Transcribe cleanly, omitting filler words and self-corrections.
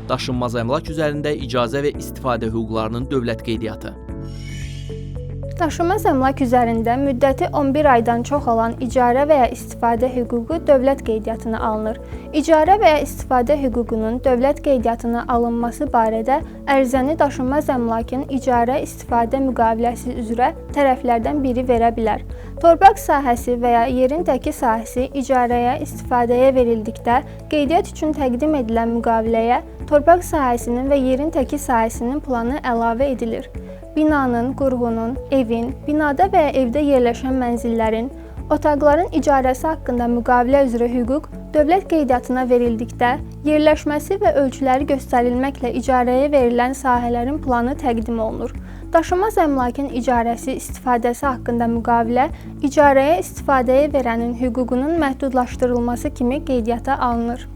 Daşınmaz əmlak üzərində icazə və istifadə hüquqlarının dövlət qeydiyyatı. Daşınmaz əmlak üzərində müddəti 11 aydan çox olan icarə və ya istifadə hüququ dövlət qeydiyyatına alınır. İcarə və ya istifadə hüququnun dövlət qeydiyyatına alınması barədə ərizəni daşınmaz əmlakın icarə istifadə müqaviləsi üzrə tərəflərdən biri verə bilər. Torpaq sahəsi və ya yerin təki sahəsi icarəyə, istifadəyə verildikdə qeydiyyat üçün təqdim edilən müqaviləyə torpaq sahəsinin və yerin təki sahəsinin planı əlavə edilir. Binanın, qurğunun, evin, binada və ya evdə yerləşən mənzillərin, otaqların icarəsi haqqında müqavilə üzrə hüquq dövlət qeydiyyatına verildikdə yerləşməsi və ölçüləri göstərilməklə icarəyə verilən sahələrin planı təqdim olunur. Daşınmaz əmlakın icarəsi, istifadəsi haqqında müqavilə icarəyə, istifadəyə verənin hüququnun məhdudlaşdırılması kimi qeydiyyata alınır.